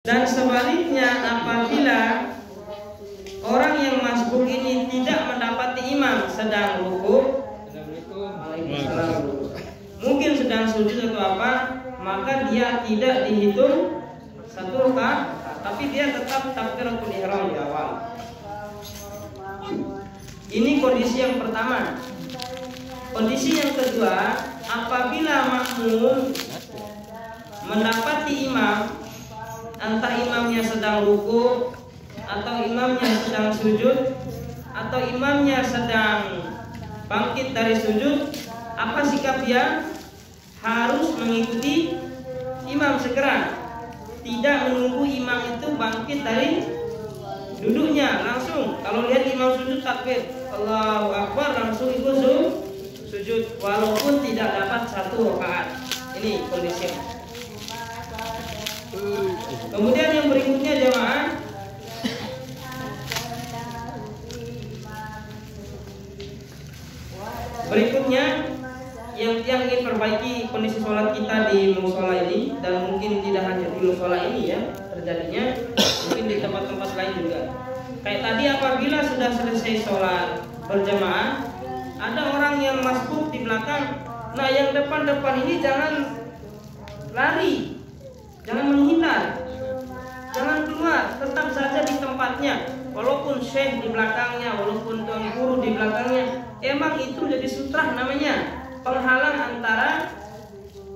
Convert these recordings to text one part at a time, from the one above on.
Dan sebaliknya apabila orang yang masbuk ini tidak mendapati imam sedang ruku, mungkin sedang sujud atau apa, maka dia tidak dihitung satu rakaat, tapi dia tetap takbiratul ihram di awal. Ini kondisi yang pertama. Kondisi yang kedua, apabila makmum mendapati imam, entah imamnya sedang ruku atau imamnya sedang sujud atau imamnya sedang bangkit dari sujud, apa sikap dia? Harus mengikuti imam segera, tidak menunggu imam itu bangkit dari duduknya langsung. Kalau lihat imam sujud takbir Allahu Akbar, langsung ikut sujud walaupun tidak dapat satu rakaat. Ini kondisinya. Kemudian yang berikutnya jemaah, berikutnya yang ingin perbaiki kondisi sholat kita di musola ini, dan mungkin tidak hanya di musola ini ya terjadinya, mungkin di tempat-tempat lain juga. Kayak tadi apabila sudah selesai sholat berjamaah, ada orang yang masbuk di belakang. Nah yang depan-depan ini jangan lari, jangan menghindar, jangan keluar, tetap saja di tempatnya. Walaupun syekh di belakangnya, walaupun tuan guru di belakangnya, emang itu jadi sutrah namanya, penghalang antara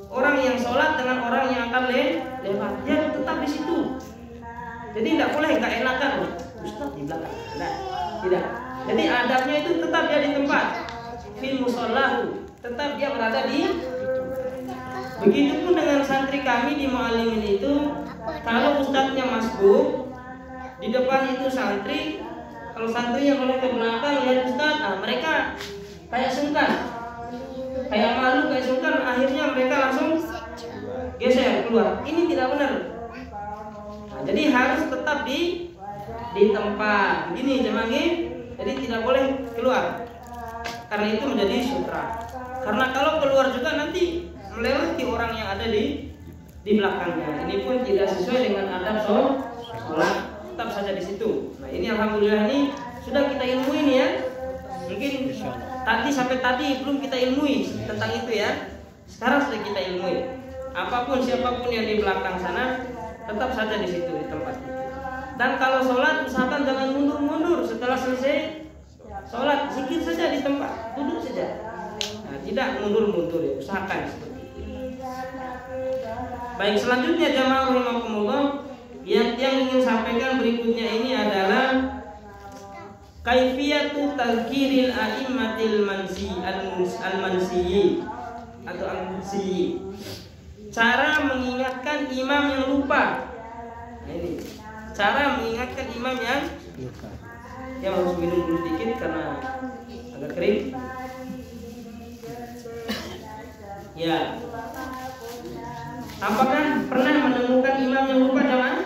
orang yang sholat dengan orang yang akan lewat. Dia tetap di situ. Jadi tidak boleh nggak enakan, Ustaz di belakang. Nah, tidak. Jadi adabnya itu tetap dia di tempat. Fil musallahu, tetap dia berada di. Begitupun dengan santri kami di Muallimin itu, kalau ustadznya masbuk, di depan itu santri, kalau santrinya mulai ke belakang lihat ustadz, nah mereka kayak sungkan, kayak malu, kayak sungkan, akhirnya mereka langsung geser keluar. Ini tidak benar. Nah, jadi harus tetap di tempat. Begini jemaah, jadi tidak boleh keluar. Karena itu menjadi sutra. Karena kalau keluar juga nanti melewati orang yang ada di belakangnya. Ini pun tidak sesuai dengan adab sholat. Tetap saja di situ. Nah ini alhamdulillah ini sudah kita ilmuin ya. Mungkin sampai tadi belum kita ilmui tentang itu ya. Sekarang sudah kita ilmui. Apapun siapapun yang di belakang sana, tetap saja di situ di tempat itu. Dan kalau sholat usahakan jangan mundur-mundur setelah selesai sholat, zikir saja di tempat, duduk saja. Nah, tidak mundur-mundur ya, usahakan seperti itu. Baik, selanjutnya jamaah rahimakumullah, yang ingin sampaikan berikutnya ini adalah kaifiyatu tazkiril a'immatil al-mansiyyin atau al-mansiyyin. Cara mengingatkan imam yang lupa. Nah, ini cara mengingatkan imam yang lupa. Dia harus minum dulu sedikit karena agak kering. Ya. Apakah pernah menemukan imam yang lupa jemaah?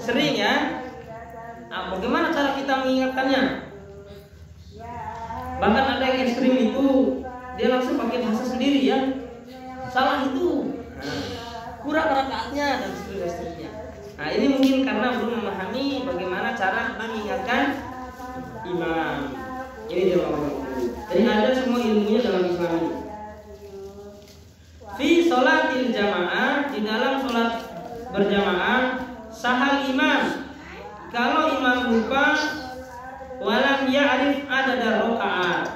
Sering ya. Nah, bagaimana cara kita mengingatkannya? Bahkan ada yang ekstrim itu, dia langsung pakai bahasa sendiri ya. Salah itu, kurang rakaatnya dan seterusnya. Nah ini mungkin karena belum memahami bagaimana cara mengingatkan imam. Ini dia ngomong. Jadi ada semua ilmunya dalam Islam ini. Fi sholatil jamaah, di dalam sholat berjamaah, sahal imam, kalau imam lupa, walam ya'rif adada rakaat,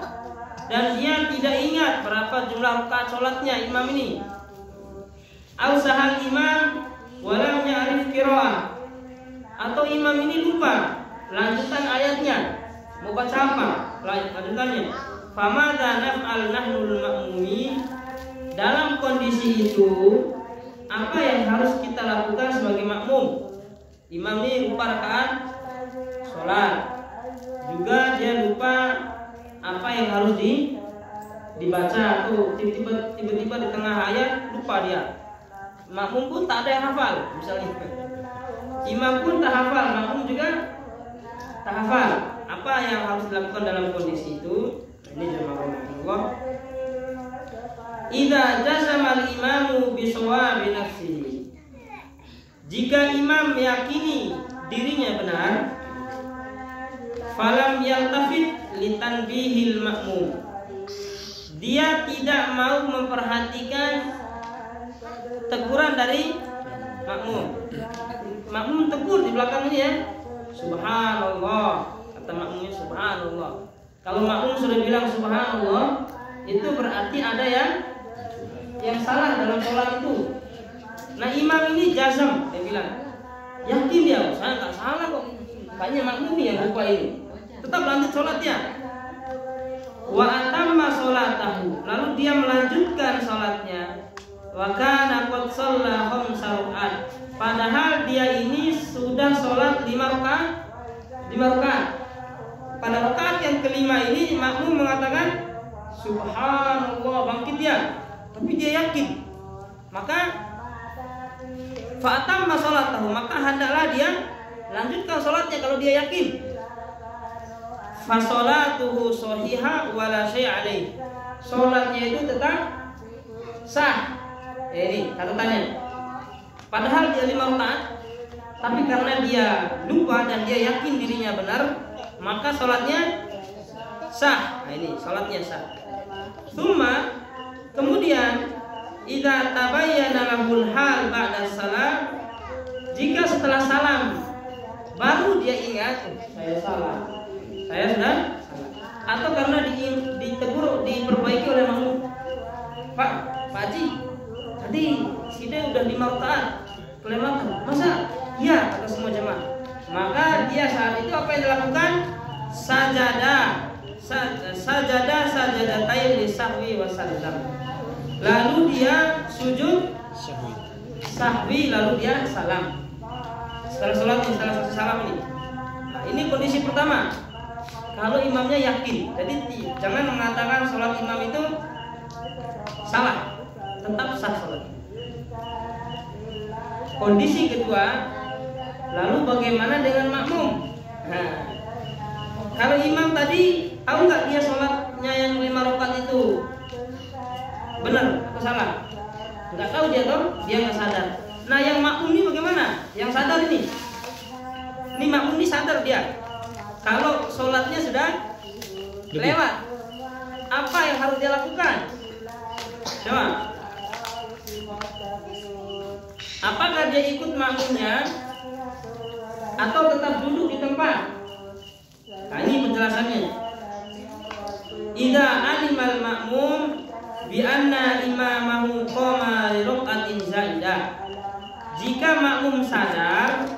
dan dia tidak ingat berapa jumlah rakaat sholatnya imam ini. Au sahal imam walam ya'rif qiraah, atau imam ini lupa lanjutan ayatnya, mau baca apa lanjutannya. Famadza naf'al nahnul ma'mumin, dalam kondisi itu apa yang harus kita lakukan sebagai makmum? Imam ini lupa rakaat sholat, juga dia lupa apa yang harus dibaca tuh, tiba-tiba di tengah ayat lupa dia. Makmum pun tak ada yang hafal, misalnya imam pun tak hafal, makmum juga tak hafal. Apa yang harus dilakukan dalam kondisi itu? Ini jemaah. Idza jazama al-imamu bi shawabi nafsihi, Jika imam meyakini dirinya benar, falam yaltafit litanbihil makmum, dia tidak mau memperhatikan teguran dari makmum. Makmum tegur di belakangnya ya, subhanallah, kata makmumnya subhanallah. Kalau makmum sudah bilang subhanallah, itu berarti ada yang salah dalam sholat itu. Nah imam ini jazam, dia bilang, yakin dia, saya nggak salah kok. Kayaknya makmum yang lupa ini. Tetap lanjut sholatnya. Wa atamma sholatahu, lalu dia melanjutkan sholatnya. Wa kana qad shalla khamsa rakaat, padahal dia ini sudah sholat 5 rakaat. Pada rakaat yang kelima ini makmum mengatakan subhanallah, bangkit dia, tapi dia yakin. Maka fa'atamma sholatahu, maka hendaklah dia lanjutkan sholatnya kalau dia yakin. Fa sholatuhu shahihah wala syai' alaih, sholatnya itu tetap sah. Ini catatannya. Padahal dia 5 rakaat, tapi karena dia lupa dan dia yakin dirinya benar, maka sholatnya sah. Nah ini sholatnya sah. Tsumma, kemudian idza tabayyana lahul hal ba'da salam, jika setelah salam baru dia ingat, saya salah, saya sudah salah, atau karena ditegur, diperbaiki oleh makmum, Pak Haji, tadi sidang udah 5 rakaat kelewatan, masa? Iya, kata semua jemaah. Maka dia saat itu apa yang dilakukan? Sajadatain li sahwi wa salam. Lalu dia sujud sahwi, lalu dia salam. Setelah sholat ini, setelah selesai salam ini. Nah, ini kondisi pertama. Kalau imamnya yakin, jadi jangan mengatakan sholat imam itu salah, tetap sah sholat. Kondisi kedua, lalu bagaimana dengan makmum? Nah, kalau imam tadi tahu nggak dia sholatnya yang 5 rakaat itu benar atau salah? Nggak tahu dia nggak sadar. Nah yang makmum ini bagaimana? Yang sadar ini makmum ini sadar dia kalau sholatnya sudah lewat. Apa yang harus dia lakukan? Coba. Apakah dia ikut makmumnya atau tetap duduk di tempat? Nah ini penjelasannya. Idza alimal makmum bi anna imamahu qama li rak'atin zaidah. Jika makmum sadar,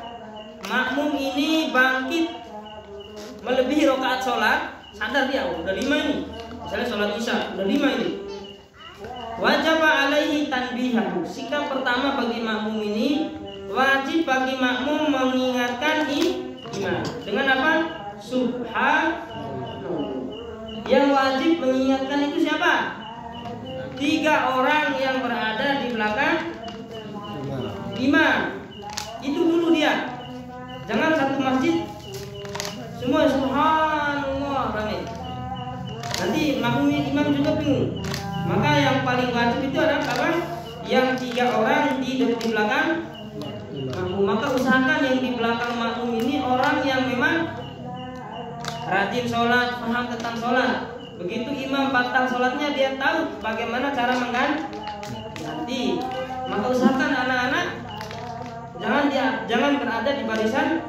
makmum ini bangkit melebihi rakaat sholat, sadar dia udah 5 ini. Misalnya sholat isya udah 5 ini. Wajib alaihi tanbihahu. Sikap pertama bagi makmum ini, wajib bagi makmum mengingatkan imam. Dengan apa? Subhanallah. Yang wajib mengingatkan itu siapa? 3 orang yang berada di belakang imam. Itu dulu dia. Jangan satu masjid semua subhanallah ramai. Nanti makmum imam juga bingung. Maka yang paling wajib itu adalah apa? Yang 3 orang di belakang makmum. Maka usahakan yang di belakang makmum ini orang yang memang rajin sholat, paham tentang sholat. Begitu imam batal sholatnya, dia tahu bagaimana cara mengganti. Maka usahakan anak-anak jangan berada di barisan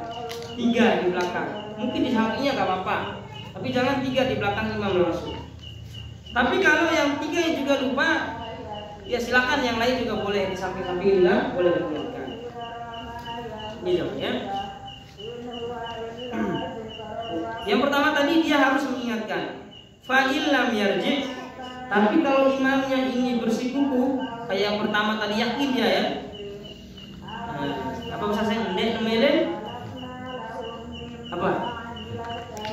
3 di belakang. Mungkin di sampingnya gak apa-apa, tapi jangan 3 di belakang imam langsung. Tapi kalau yang 3 yang juga lupa, ya silakan yang lain juga boleh di samping-samping juga boleh mengingatkan. Ini jawabnya. Yang pertama tadi dia harus mengingatkan. Fa'il lam yarji'. Tapi kalau imamnya ini bersikukuh, kayak yang pertama tadi yakin dia ya. Apa bisa saya ndek nemelen? Apa?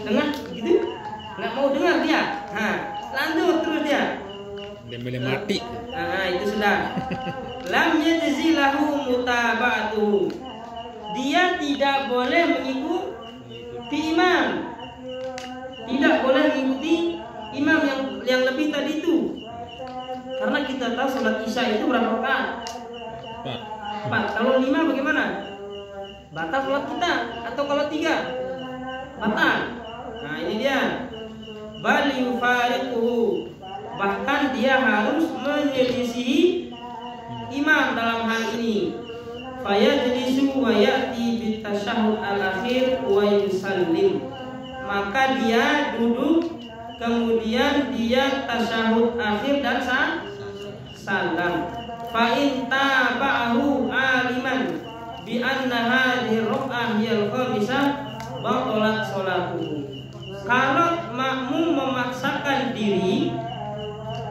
Dengar gitu? Nggak mau dengar dia. Lanjut terus dia. Dia boleh mati. Itu sudah. Lam yajzi lahu mutaba'atuhu. Dia tidak boleh mengikuti imam. Tidak boleh mengikuti imam yang lebih tadi itu. Karena kita tahu salat isya itu berapa rakaat? 4. Kalau 5 bagaimana? Batal sholat kita. Atau kalau 3 batal. Nah ini dia. Bal yufariquhu, bahkan dia harus menyelisihi imam dalam hal ini. Fayajlisu wa ya'ti bitasyahhud al-akhir wa yusallim, maka dia duduk kemudian dia tasyahud akhir dan salam. Fa in taba'ahu aliman bi anna hadhihi rak'ah hiyal khamisah batalat sholatuhu. Kalau makmum memaksakan diri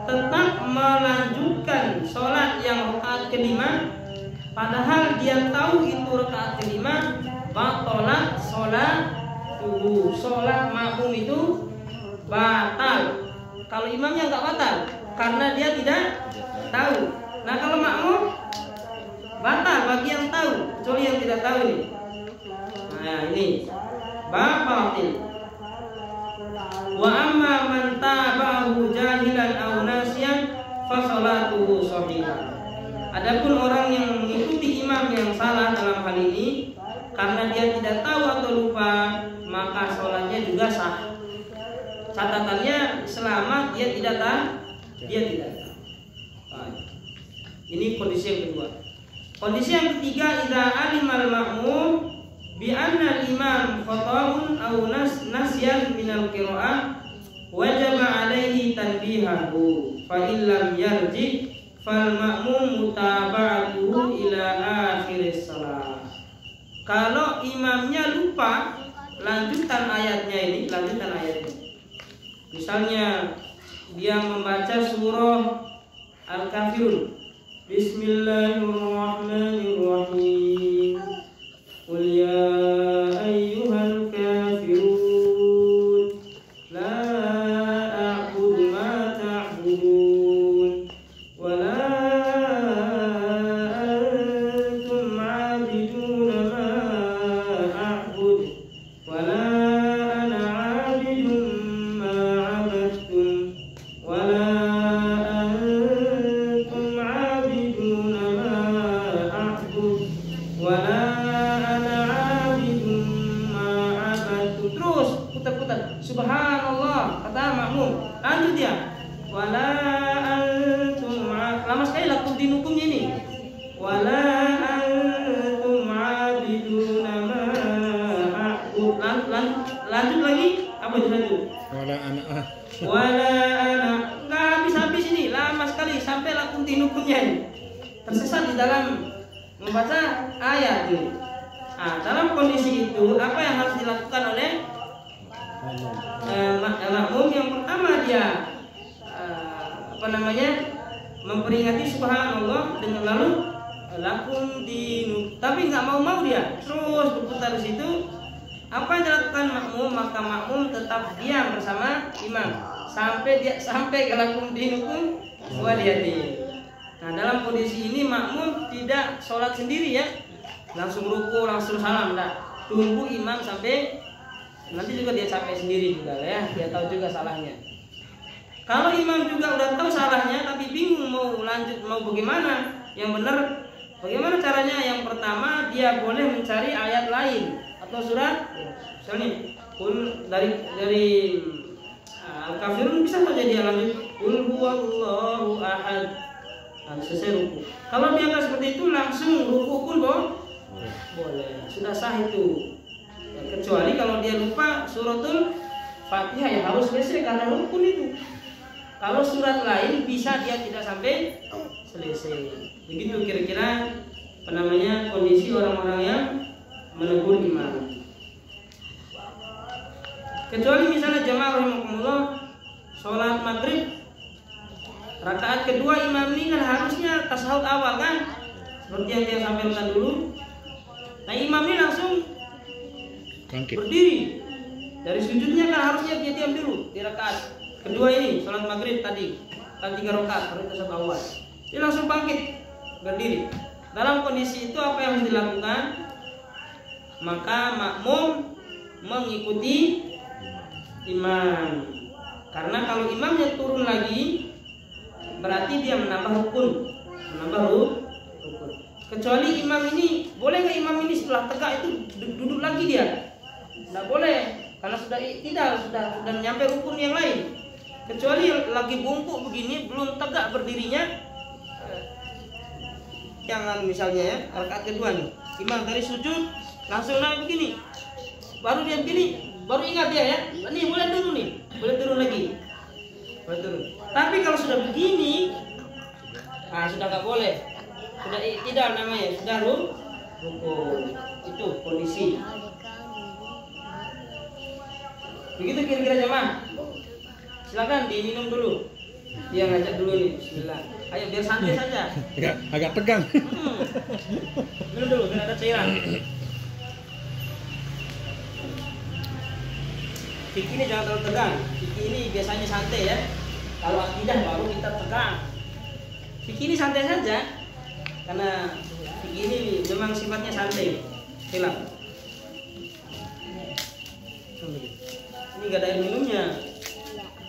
tetap melanjutkan sholat yang rakaat kelima, padahal dia tahu itu rakaat kelima, batalat sholatuhu, sholat makmum itu batal. Kalau imamnya nggak batal karena dia tidak tahu. Nah kalau makmum batal bagi yang tahu, kecuali yang tidak tahu ini. Nah ini batal. Wa amma man tabahu jahilan aw nasiyan fa sholatuhu shahihah. Adapun orang yang mengikuti imam yang salah dalam hal ini karena dia tidak tahu atau lupa, maka sholatnya juga sah. Catatannya selama dia tidak tahu. Ini kondisi yang kedua. Kondisi yang ketiga, idza alimal ma'mum bi anna al-imam khata'un aw nasyan min al-qira'ah wajaba alaihi tanbihahu fa illam yarji fal ma'mum mutaba'atuhu ila akhir salat. Kalau imamnya lupa, lanjutan ayatnya. Misalnya dia membaca surah Al-Kafirun, Bismillahirrahmanirrahim. Qul ya ayyuhal kafirun la a'budu ma ta'budun wa la antum 'abiduna ma a'budu wa la ana 'abidun ma 'abadtum wa la antum 'abiduna ma a'budu wa la subhanallah, kata makmum. Lanjut dia. Wala antum, lama sekali lakum dinukumnya ini. Wala antum abiduna ma a'bud. Lanjut lagi. Apa itu lanjut? Wala ana. Wala ana. Enggak habis-habis ini. Lama sekali sampai lakum dinukumnya ini. Tersesat di dalam membaca ayat ini. Nah, dalam kondisi itu apa yang harus dilakukan oleh makmum? Yang pertama dia memperingati subhanallah dengan lalu lakum dinu, tapi nggak mau dia terus berputar di situ. Apa yang dilakukan makmum? Maka makmum tetap diam bersama imam sampai ke lakum dinukum waliyadin. Nah dalam kondisi ini makmum tidak sholat sendiri ya, langsung ruku langsung salam, enggak, tunggu imam sampai nanti juga dia capek sendiri juga ya, dia tahu juga salahnya. Kalau imam juga udah tahu salahnya tapi bingung mau lanjut mau bagaimana, yang benar bagaimana caranya? Yang pertama dia boleh mencari ayat lain atau surat, misalnya dari Al-Kafirun bisa saja dia lanjut qul huwallahu ahad, selesai ruku. Kalau dia nggak seperti itu langsung ruku pun boleh, sudah sah itu. Kecuali kalau dia lupa suratul Fatihah ya harus selesai karena rukun itu. Kalau surat lain bisa dia tidak sampai selesai. Begitu kira-kira kondisi orang-orang yang menegur imam. Kecuali misalnya jamaah rahimakumullah sholat maghrib rakaat kedua imam ini kan harusnya tasyahud awal kan, seperti yang dia sampaikan dulu. Nah imam ini langsung berdiri dari sujudnya, kan harusnya dia diam dulu di rakaat kedua ini sholat maghrib tadi kan 3 rakaat baru tasyahud awal, dia langsung bangkit berdiri. Dalam kondisi itu apa yang harus dilakukan? Maka makmum mengikuti imam, karena kalau imamnya turun lagi berarti dia menambah rukun. Kecuali imam ini, boleh nggak imam ini setelah tegak itu duduk lagi dia? Nggak boleh, karena sudah nyampe rukun yang lain. Kecuali lagi bungkuk begini, belum tegak berdirinya, jangan misalnya ya, rakaat kedua nih, imam dari sujud langsung naik begini, baru dia begini, baru ingat dia ya, nih boleh turun lagi, boleh turun. Tapi kalau sudah begini, sudah nggak boleh, sudah tidak namanya, sudah ruku, itu kondisi. Begitu kira-kira jemaah. Silakan diminum dulu. Dia ngajak dulu nih, bismillah. Ayo biar santai saja. Agak tegang. Minum dulu biar ada cairan. Fikih ini jangan terlalu tegang. Fikih ini biasanya santai ya. Kalau akidah baru kita tegang. Fikih ini santai saja. Karena fikih ini memang sifatnya santai. Silakan. Ini gak ada air minumnya.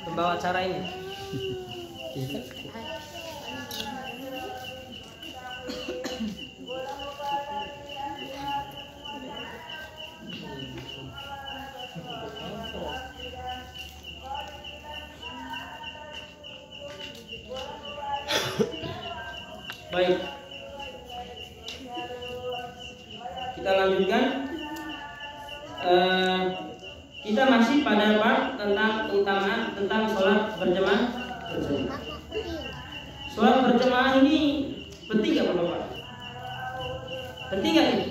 Pembawa acara ini. Baik, kita lanjutkan. Kita masih pada bab tentang keutamaan tentang sholat berjamaah. Sholat berjamaah ini penting nggak Bapak? Penting nggak ini?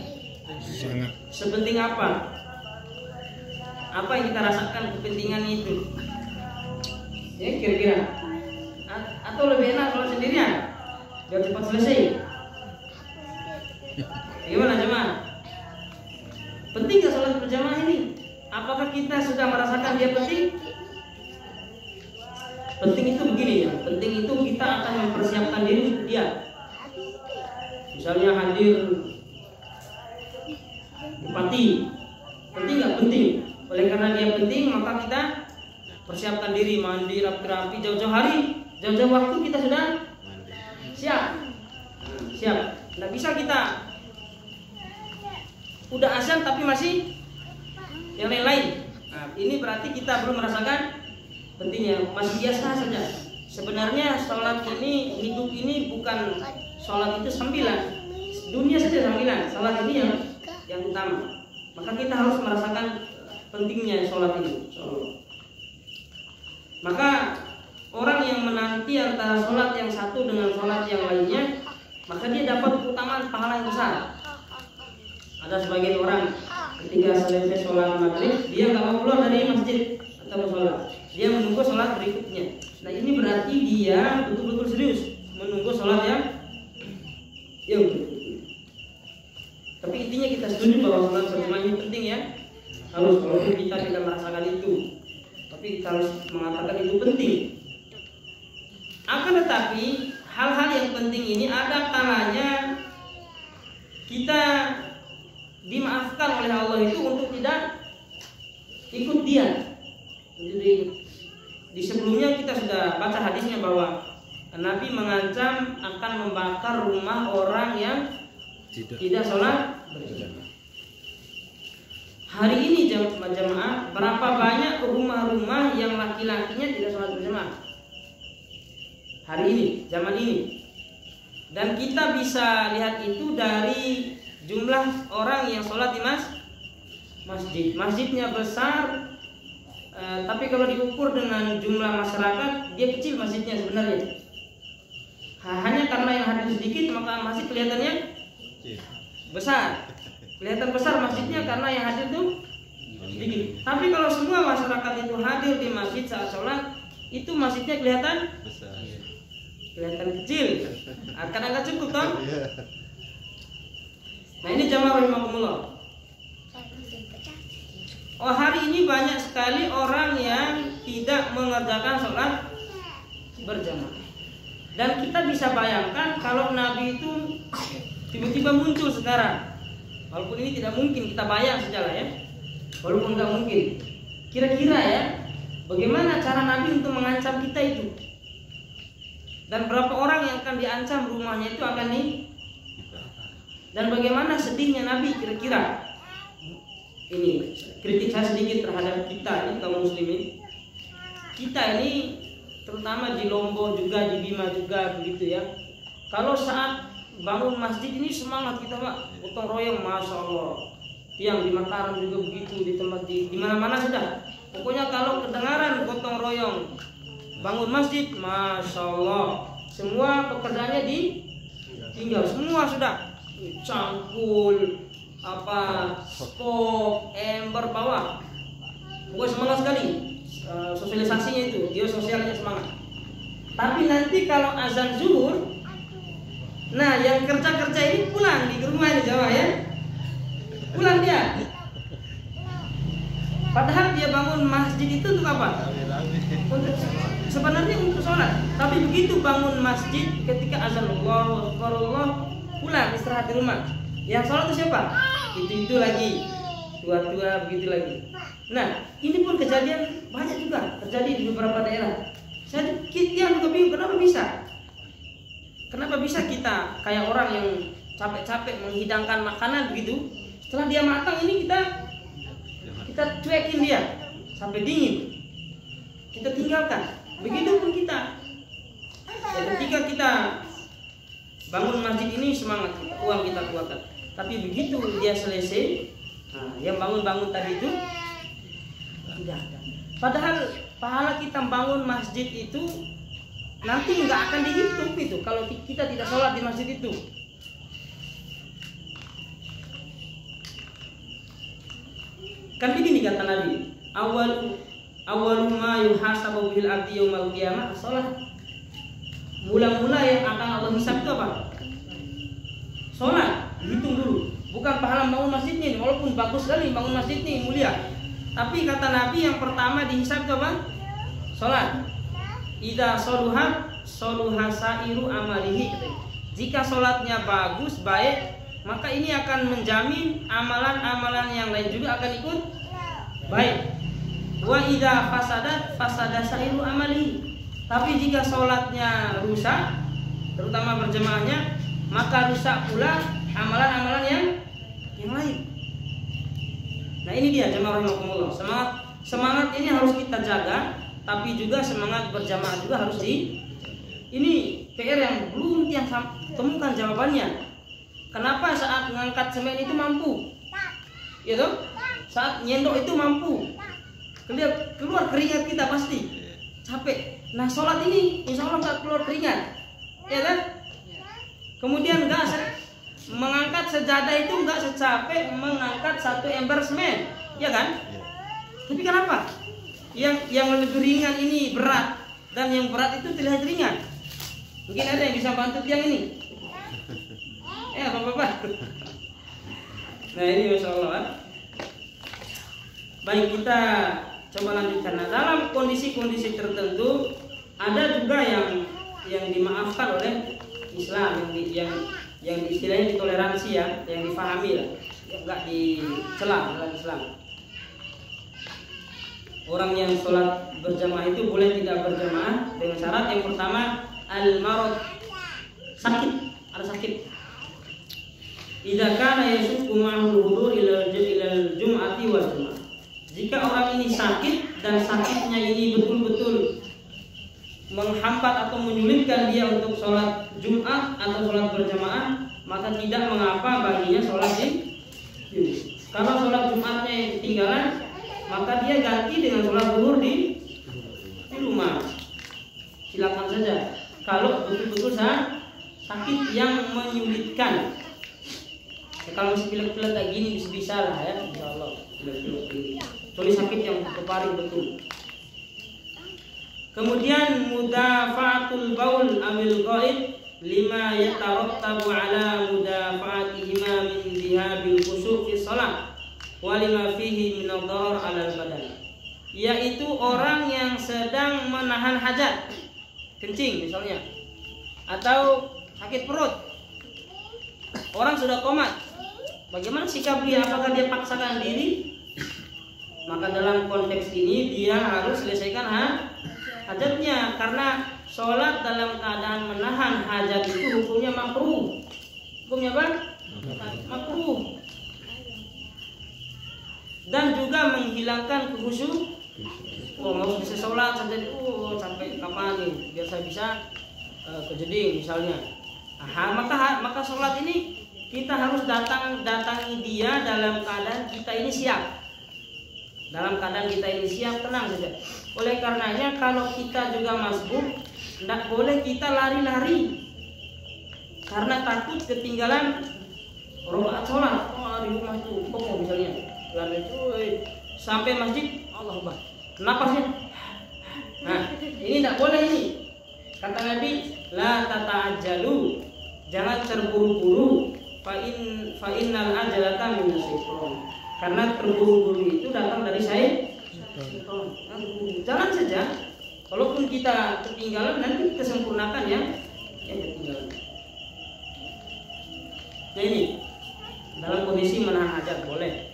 Sangat. Sepenting apa? Apa yang kita rasakan kepentingannya itu? Ya kira-kira. Atau lebih enak kalau sendirian? Biar cepat selesai. Gimana jemaah? Penting nggak sholat berjamaah ini? Apakah kita sudah merasakan dia penting? Penting itu begini ya. Penting itu kita akan mempersiapkan diri untuk dia. Misalnya hadir bupati, penting nggak? Penting. Oleh karena dia penting, maka kita persiapkan diri, mandi rapi-rapi jauh-jauh hari, jauh-jauh waktu kita sudah siap. Nggak bisa kita udah azan tapi masih yang lain-lain. Nah, ini berarti kita belum merasakan pentingnya, masih biasa saja. Sebenarnya sholat ini, hidup ini bukan sholat itu sambilan, dunia saja sambilan. Sholat ini yang utama. Maka kita harus merasakan pentingnya sholat ini. Maka orang yang menanti antara sholat yang satu dengan sholat yang lainnya, maka dia dapat keutamaan pahala yang besar. Ada sebagian orang ketika selesai sholat maghrib, dia nggak mau keluar dari masjid atau musola, dia menunggu sholat berikutnya. Nah ini berarti dia betul-betul serius menunggu sholat yang berikutnya. Tapi intinya kita setuju bahwa sholat berjamaah ini penting ya. Harus, walaupun kita tidak merasakan itu, tapi kita harus mengatakan itu penting. Akan tetapi hal-hal yang penting ini ada kalanya kita dimaafkan oleh Allah itu untuk tidak ikut dia. Jadi di sebelumnya kita sudah baca hadisnya bahwa Nabi mengancam akan membakar rumah orang yang tidak sholat berjamaah. Hari ini jamaah, berapa banyak rumah-rumah yang laki-lakinya tidak sholat berjamaah? Hari ini, zaman ini. Dan kita bisa lihat itu dari jumlah orang yang sholat di masjid. Masjidnya besar, tapi kalau diukur dengan jumlah masyarakat, dia kecil masjidnya sebenarnya. Hanya karena yang hadir sedikit, maka masjid kelihatannya besar. Kelihatan besar masjidnya karena yang hadir itu sedikit. Tapi kalau semua masyarakat itu hadir di masjid saat sholat, itu masjidnya kelihatan besar. Kelihatan kecil. Akan agak cukup toh? Nah ini jamaah rahimakumullah. Hari ini banyak sekali orang yang tidak mengerjakan sholat berjamaah. Dan kita bisa bayangkan kalau Nabi itu tiba-tiba muncul sekarang. Walaupun ini tidak mungkin, kita bayang saja lah ya. Walaupun nggak mungkin. Kira-kira ya, bagaimana cara Nabi untuk mengancam kita itu? Dan berapa orang yang akan diancam rumahnya itu akan Dan bagaimana sedihnya Nabi kira-kira. Ini kritik saya sedikit terhadap kita ini kaum muslimin. Kita ini terutama di Lombok juga, di Bima juga begitu ya. Kalau saat bangun masjid ini semangat kita Pak, gotong royong, masya Allah. Yang di Mataram juga begitu, di tempat di mana-mana sudah. Pokoknya kalau kedengaran gotong royong bangun masjid, masya Allah, semua pekerjaannya ditinggal, semua sudah cangkul, skop, ember bawa. Pokoknya semangat sekali. Sosialisasinya itu, dia sosialnya semangat. Tapi nanti kalau azan zuhur, nah yang kerja-kerja ini pulang di rumah di Jawa ya, pulang dia. Padahal dia bangun masjid itu untuk apa? Sebenarnya untuk sholat. Tapi begitu bangun masjid, ketika azan Allahu Akbar, pulang istirahat di rumah. Yang sholat itu siapa? Itu lagi, tua-tua begitu lagi. Nah, ini pun kejadian banyak juga terjadi di beberapa daerah. Kita juga bingung kenapa bisa? Kenapa bisa kita kayak orang yang capek-capek menghidangkan makanan begitu, setelah dia matang ini kita cuekin dia sampai dingin, kita tinggalkan. Begitupun kita. Ya, ketika kita bangun masjid ini semangat, uang kita keluarkan. Tapi begitu dia selesai, nah, yang bangun-bangun tadi itu tidak ada. Padahal pahala kita bangun masjid itu nanti nggak akan dihitung itu kalau kita tidak sholat di masjid itu. Kan begini kata Nabi, awalu ma yuhasabu bil abdi yaumil qiyamah as-shalah. Mula-mula yang akan Allah hisab itu apa? Sholat, dihitung dulu. Bukan pahala bangun masjidnya, walaupun bagus sekali bangun masjid ini mulia. Tapi kata Nabi yang pertama dihisab itu apa? Sholat. Idza sholuha sairu amalihi. Jika sholatnya bagus, baik, maka ini akan menjamin amalan-amalan yang lain juga akan ikut baik. Wa idza fasada sairu amalihi. Tapi jika sholatnya rusak, terutama berjemaahnya, maka rusak pula amalan-amalan yang lain. Nah ini dia jemaah rahimakumullah. Semangat ini harus kita jaga, tapi juga semangat berjamaah juga harus ini PR yang belum yang temukan jawabannya. Kenapa saat mengangkat semen itu mampu? Ya toh? Saat nyendok itu mampu. Keluar keringat kita pasti. Capek. Nah, sholat ini insya Allah nggak keluar keringat. Ya kan? Kemudian mengangkat sejadah itu nggak secapek mengangkat satu ember semen, ya kan? Tapi kenapa? Yang lebih ringan ini berat dan yang berat itu terlihat ringan. Mungkin ada yang bisa bantu tiang ini. Bapak-bapak. Nah ini masya Allah. Baik, kita coba lanjutkan. Nah, dalam kondisi-kondisi tertentu ada juga yang dimaafkan oleh Islam, yang istilahnya ditoleransi ya, yang difahami lah, enggak dicela dalam Islam. Orang yang sholat berjamaah itu boleh tidak berjamaah dengan syarat yang pertama al-marad, sakit, ada sakit. Idza kana yashukku ma'ahu al-hudur ila al-jum'ati wal jum'ah. Jika orang ini sakit dan sakitnya ini betul-betul menghambat atau menyulitkan dia untuk sholat Jumat atau sholat berjamaah, maka tidak mengapa baginya sholat di Kalau sholat Jumatnya yang ketinggalan, maka dia ganti dengan sholat zuhur di rumah. Silakan saja. Kalau betul-betul sakit yang menyulitkan. Ya, kalau masih pilek-pilek kayak gini bisa lah ya, insya Allah. Kecuali sakit yang keparing betul. Kemudian mudafa'atul baul amil ghaib lima yatarattabu ala mudafa'atihima min dhihabil khusyu' fi shalah wa lima fihi min ad-darar 'ala al-badan. Yaitu orang yang sedang menahan hajat, kencing misalnya, atau sakit perut. Orang sudah komat. Bagaimana sikap dia? Apakah dia paksakan diri? Maka dalam konteks ini dia harus selesaikan hajatnya, karena sholat dalam keadaan menahan hajat itu hukumnya makruh. Hukumnya apa? makruh. Dan juga menghilangkan khusyuk. Mau bisa sholat saja, sampai kapan nih biar saya bisa kejeding misalnya. Maka sholat ini kita harus datangi dia dalam keadaan kita ini siap. Dalam keadaan kita ini siap, tenang saja. Oleh karenanya kalau kita juga masbuk, tidak boleh kita lari-lari karena takut ketinggalan rakaat sholat. Di rumah itu, misalnya lari sampai masjid, Allah Akbar. Kenapa sih? Nah, ini tidak boleh ini. Kata Nabi, la tata'ajjalu, jangan terburu-buru. Fa innal ajalata min syaitan. Karena terburu-buru itu datang dari syaitan. Jalan saja. Walaupun kita ketinggalan, nanti kita sempurnakan yang ketinggalan. Nah ini dalam kondisi menahan hajat boleh.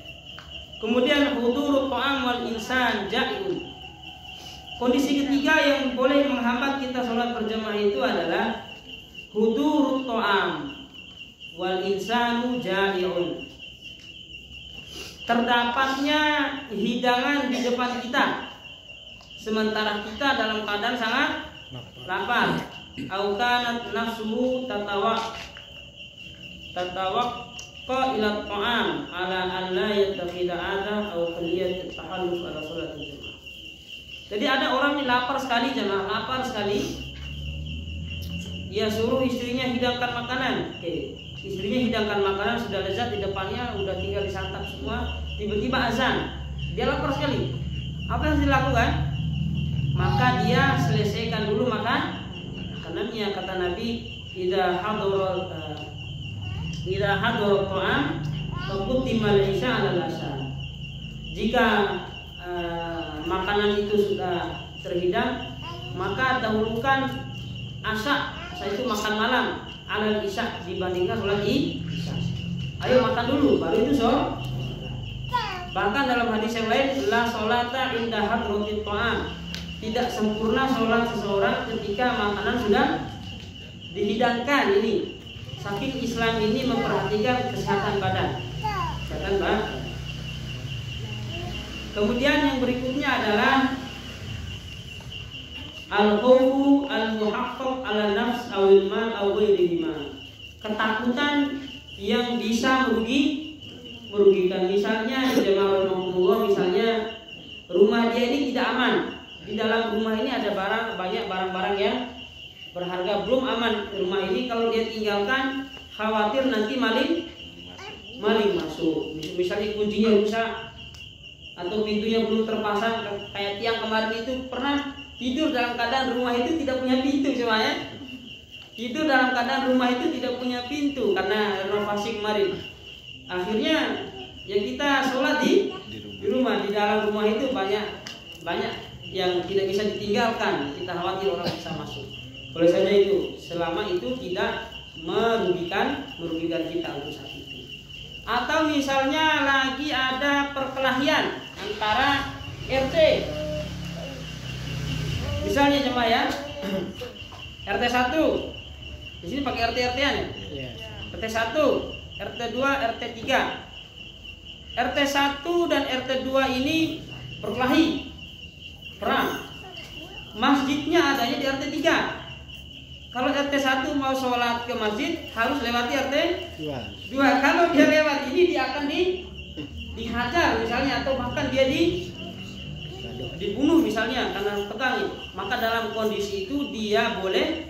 Kemudian hudurut ta'am wal insan ja'un. Kondisi ketiga yang boleh menghambat kita sholat berjamaah itu adalah hudurut ta'am wal insanu ja'iun. Terdapatnya hidangan di depan kita sementara kita dalam keadaan sangat lapar. Au kanat nafsuhu tatawaq ila ta'am ala an la yattaqida ada au khaliyat tahalluf ala salat jamaah. Jadi ada orang yang lapar sekali jamaah, lapar sekali. Dia suruh istrinya hidangkan makanan. Oke. Istrinya hidangkan makanan sudah lezat di depannya, udah tinggal disantap semua. Tiba-tiba azan. Dia lapar sekali. Apa yang harus dilakukan? Maka dia selesaikan dulu makanannya. Kata Nabi, idza hadara ta'am faqutimal isya 'ala al-asha. Jika makanan itu sudah terhidang, maka dahulukan asya, itu makan malam, 'ala al-isya, dibandingkan sholat isya. Ayo makan dulu, baru itu sholat. Bahkan dalam hadis yang lain, la sholata inda hadratit ta'am, tidak sempurna sholat seseorang ketika makanan sudah dihidangkan. Ini saking Islam ini memperhatikan kesehatan badan. Kemudian yang berikutnya adalah al-khawfu al-muhaqqaq ala nafs awil mal aw ghairihima. Ketakutan yang bisa merugikan. Misalnya jemaah rahmatullah, misalnya rumah dia ini tidak aman. Di dalam rumah ini ada banyak barang-barang yang berharga, belum aman rumah ini. Kalau dia tinggalkan, khawatir nanti maling masuk. Misalnya kuncinya rusak atau pintunya belum terpasang. Kayak tiang kemarin itu pernah tidur dalam keadaan rumah itu tidak punya pintu semuanya. Tidur dalam keadaan rumah itu tidak punya pintu karena renovasi kemarin. Akhirnya ya kita sholat di rumah. Di dalam rumah itu banyak yang tidak bisa ditinggalkan. Kita khawatir orang bisa masuk. Oleh saja itu, selama itu tidak merugikan kita untuk saat itu. Atau misalnya lagi ada perkelahian antara RT. Misalnya jemaah ya, RT 1. Di sini pakai RT-RT-an ya. RT 1, RT 2, RT 3. RT 1 dan RT 2 ini berkelahi, perang. Masjidnya adanya di RT 3. Kalau RT 1 mau sholat ke masjid harus lewati RT 2. Kalau dia lewat ini dia akan dihajar misalnya, atau bahkan dia dibunuh misalnya karena tegang. Maka dalam kondisi itu dia boleh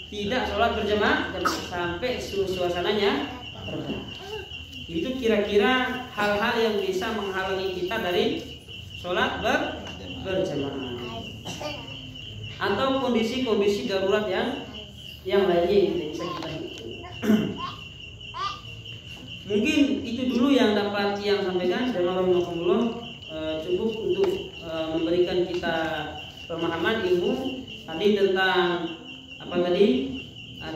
tidak sholat berjamaah sampai suasananya redam. Itu kira-kira hal-hal yang bisa menghalangi kita dari sholat berjamaah. Atau kondisi-kondisi darurat yang lainnya yang tidak bisa kita hitung. Mungkin itu dulu yang dapat yang sampaikan. Dan alhamdulillah cukup untuk memberikan kita pemahaman ilmu tadi tentang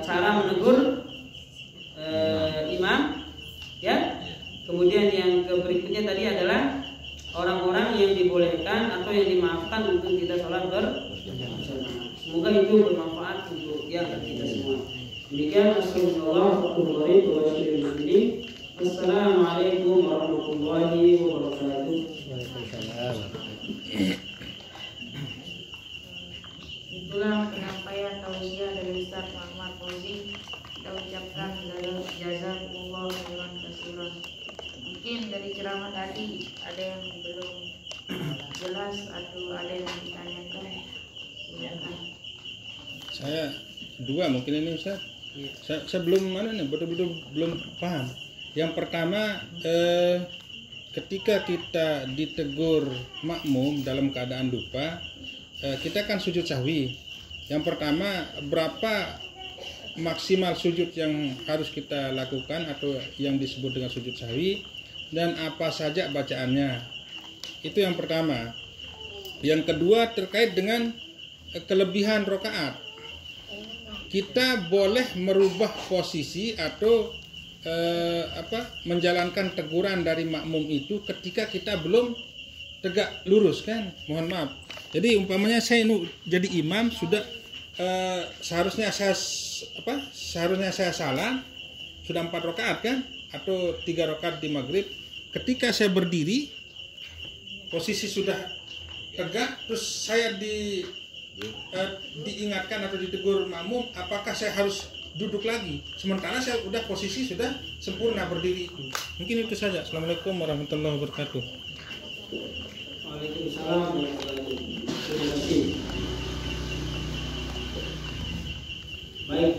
cara menegur imam ya. Kemudian yang berikutnya tadi adalah orang-orang yang dibolehkan atau yang dimaafkan untuk kita sholat berjamaah. Semoga itu bermanfaat untuk kita semua. Demikian Assalamualaikum warahmatullahi wabarakatuh. Itulah penyampaian tausiah dari Ustaz Muhammad Fauzi. Kita ucapkan jazakumullah khairan katsiran. Mungkin dari ceramah tadi ada yang belum jelas atau ada yang ditanyakan. Silakan. Saya dua mungkin ini Ustaz. Saya belum betul-betul belum paham. Yang pertama, ketika kita ditegur makmum dalam keadaan lupa, kita kan sujud sahwi. Yang pertama, berapa maksimal sujud yang harus kita lakukan atau yang disebut dengan sujud sahwi, dan apa saja bacaannya. Itu yang pertama. Yang kedua terkait dengan kelebihan rokaat. Kita boleh merubah posisi atau menjalankan teguran dari makmum itu ketika kita belum tegak lurus, kan? Mohon maaf. Jadi umpamanya saya jadi imam sudah seharusnya saya salah, sudah 4 rakaat kan, atau 3 rakaat di maghrib. Ketika saya berdiri posisi sudah tegak, terus saya diingatkan atau ditegur makmum, apakah saya harus duduk lagi sementara saya udah posisi sudah sempurna berdiri itu. Mungkin itu saja. Assalamualaikum warahmatullahi wabarakatuh. Waalaikumsalam warahmatullahi wabarakatuh. Baik,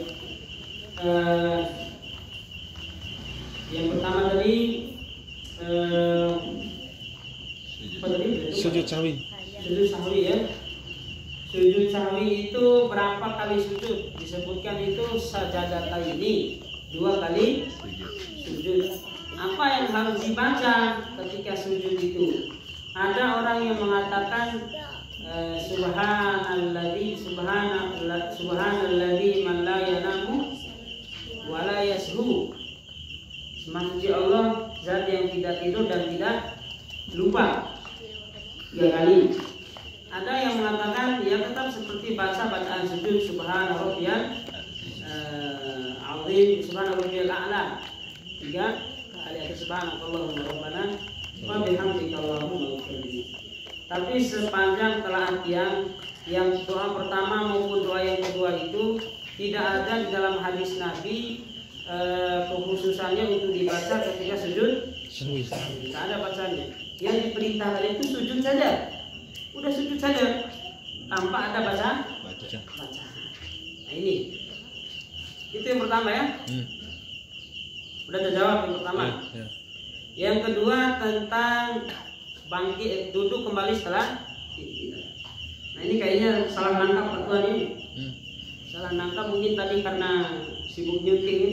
yang pertama tadi Sujud sahwi. Sujud sahwi ya. Sujud sahwi itu berapa kali sujud? Disebutkan itu sajadataini, 2 kali sujud. Apa yang harus dibaca ketika sujud itu? Ada orang yang mengatakan subhanalladzi man la yanamu wa la yashu. Maha Allah, zat yang tidak tidur dan tidak lupa. 3 kali. Ada yang mengatakan ya tetap seperti baca bacaan sujud subhana rabbiyal azim, subhana rabbiyal a'la. 3 kali atau subhanallahu rabbana wa bihamdika allahumma ighfirli. Tapi sepanjang telaah yang doa pertama maupun doa yang kedua itu tidak ada di dalam hadis Nabi kekhususannya untuk dibaca ketika sujud. Tidak ada bacanya. Yang diperintahkan itu sujud saja. Udah sujud saja tanpa ada baca. Nah ini itu yang pertama ya. Udah terjawab yang pertama. Yang kedua tentang bangkit duduk kembali setelah. Nah ini kayaknya salah nangkap pertuan ini. Salah nangkap mungkin tadi karena sibuk nyunting ini.